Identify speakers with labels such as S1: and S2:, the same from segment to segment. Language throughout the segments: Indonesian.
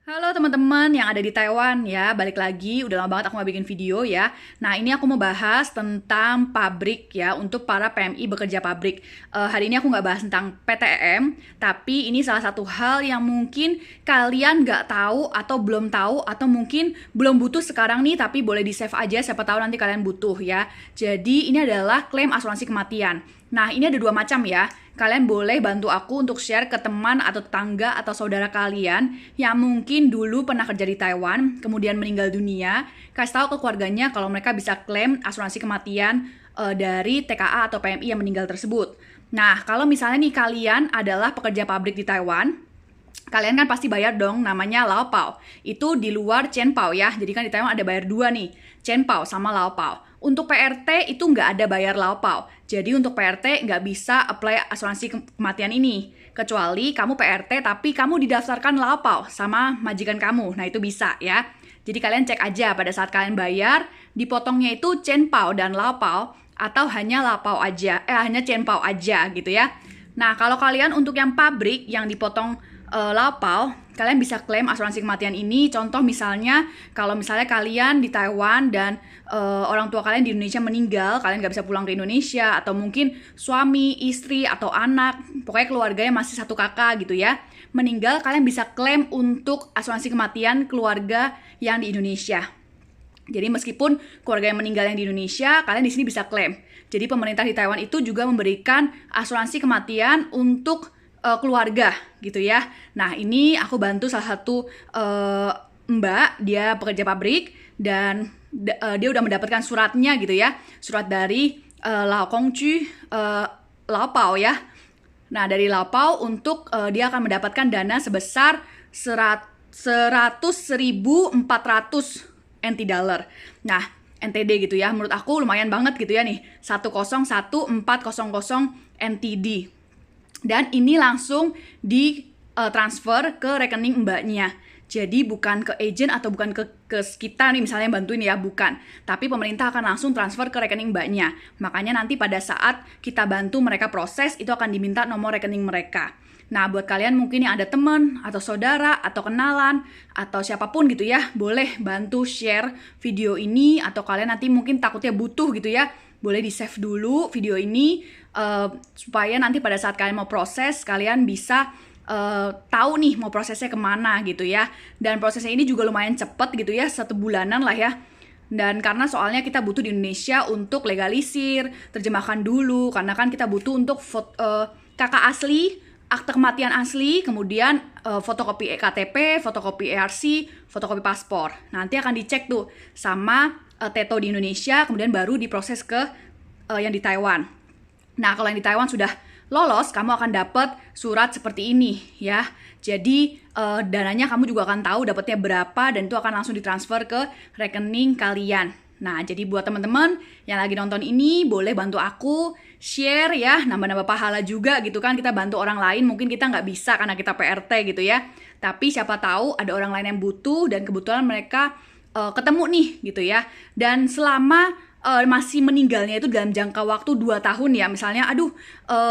S1: Halo teman-teman yang ada di Taiwan ya, balik lagi, udah lama banget aku mau bikin video ya. Nah ini aku mau bahas tentang pabrik ya, untuk para PMI bekerja pabrik. Hari ini aku nggak bahas tentang PTM, tapi ini salah satu hal yang mungkin kalian nggak tahu atau mungkin belum butuh sekarang nih, tapi boleh di-save aja, siapa tahu nanti kalian butuh ya. Jadi ini adalah klaim asuransi kematian. Nah ini ada dua macam ya. Kalian boleh bantu aku untuk share ke teman atau tetangga atau saudara kalian yang mungkin dulu pernah kerja di Taiwan, kemudian meninggal dunia. Kasih tahu ke keluarganya kalau mereka bisa klaim asuransi kematian dari TKA atau PMI yang meninggal tersebut. Nah, kalau misalnya nih kalian adalah pekerja pabrik di Taiwan, kalian kan pasti bayar dong, namanya Lao Pao. Itu di luar Chen Pao ya. Jadi kan di Taiwan ada bayar dua nih, Chen Pao sama Lao Pao. Untuk PRT itu nggak ada bayar Lao Pao. Jadi untuk PRT nggak bisa apply asuransi kematian ini. Kecuali kamu PRT tapi kamu didaftarkan Lao Pao sama majikan kamu. Nah itu bisa ya. Jadi kalian cek aja pada saat kalian bayar, dipotongnya itu Chen Pao dan Lao Pao atau hanya Lao Pao aja, hanya Chen Pao aja gitu ya. Nah kalau kalian untuk yang pabrik yang dipotong Lao Pao, kalian bisa klaim asuransi kematian ini. Contoh misalnya, kalau misalnya kalian di Taiwan dan orang tua kalian di Indonesia meninggal, kalian nggak bisa pulang ke Indonesia, atau mungkin suami, istri, atau anak, pokoknya keluarganya masih satu kakak gitu ya, meninggal, kalian bisa klaim untuk asuransi kematian keluarga yang di Indonesia. Jadi meskipun keluarga yang meninggal yang di Indonesia, kalian di sini bisa klaim. Jadi pemerintah di Taiwan itu juga memberikan asuransi kematian untuk keluarga gitu ya. Nah ini aku bantu salah satu mbak, dia pekerja pabrik dan dia udah mendapatkan suratnya gitu ya, surat dari Lao Kongju Lao Pao ya. Nah dari Lao Pao untuk dia akan mendapatkan dana sebesar 100.400 NT dollar. Nah NTD gitu ya, menurut aku lumayan banget gitu ya nih, 101.400 NTD. Dan ini langsung di transfer ke rekening mbaknya. Jadi bukan ke agent atau bukan ke kita nih misalnya bantuin ya, bukan. Tapi pemerintah akan langsung transfer ke rekening mbaknya. Makanya nanti pada saat kita bantu mereka proses, itu akan diminta nomor rekening mereka. Nah buat kalian mungkin yang ada teman atau saudara atau kenalan atau siapapun gitu ya, boleh bantu share video ini, atau kalian nanti mungkin takutnya butuh gitu ya, boleh di save dulu video ini supaya nanti pada saat kalian mau proses, kalian bisa tahu nih mau prosesnya kemana gitu ya. Dan prosesnya ini juga lumayan cepet gitu ya, 1 bulanan lah ya. Dan karena soalnya kita butuh di Indonesia untuk legalisir, terjemahkan dulu, karena kan kita butuh untuk KK asli, akte kematian asli, kemudian fotokopi KTP, fotokopi ERC, fotokopi paspor. Nanti akan dicek tuh sama Teto di Indonesia, kemudian baru diproses ke yang di Taiwan. Nah, kalau yang di Taiwan sudah lolos, kamu akan dapat surat seperti ini ya. Jadi dananya kamu juga akan tahu dapatnya berapa, dan itu akan langsung ditransfer ke rekening kalian. Nah, jadi buat teman-teman yang lagi nonton ini, boleh bantu aku share ya, nambah-nambah pahala juga gitu kan. Kita bantu orang lain, mungkin kita nggak bisa karena kita PRT gitu ya. Tapi siapa tahu ada orang lain yang butuh, dan kebetulan mereka ketemu nih gitu ya. Dan selama masih meninggalnya itu dalam jangka waktu 2 tahun ya, misalnya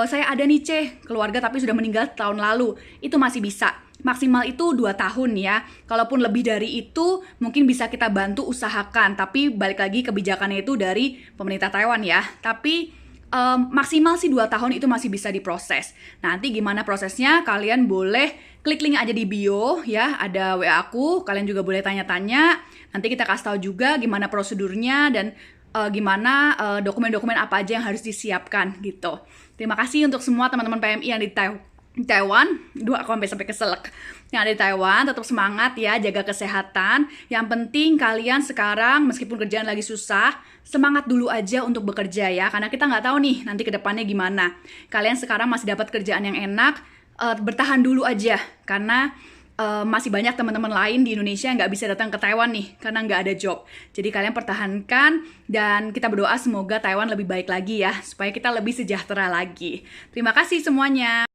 S1: saya ada nih keluarga tapi sudah meninggal tahun lalu, itu masih bisa. Maksimal itu 2 tahun ya. Kalaupun lebih dari itu mungkin bisa kita bantu usahakan, tapi balik lagi kebijakannya itu dari pemerintah Taiwan ya. Tapi maksimal sih 2 tahun itu masih bisa diproses. Nanti gimana prosesnya, kalian boleh klik link aja di bio ya, ada WA aku, kalian juga boleh tanya-tanya. Nanti kita kasih tahu juga gimana prosedurnya dan gimana dokumen-dokumen apa aja yang harus disiapkan gitu. Terima kasih untuk semua teman-teman PMI yang di Taiwan. Aku sampai keselak. Yang ada di Taiwan, tetap semangat ya, jaga kesehatan. Yang penting kalian sekarang meskipun kerjaan lagi susah, semangat dulu aja untuk bekerja ya, karena kita nggak tahu nih nanti ke depannya gimana. Kalian sekarang masih dapat kerjaan yang enak, bertahan dulu aja, karena masih banyak teman-teman lain di Indonesia yang nggak bisa datang ke Taiwan nih karena nggak ada job. Jadi kalian pertahankan, dan kita berdoa semoga Taiwan lebih baik lagi ya, supaya kita lebih sejahtera lagi. Terima kasih semuanya.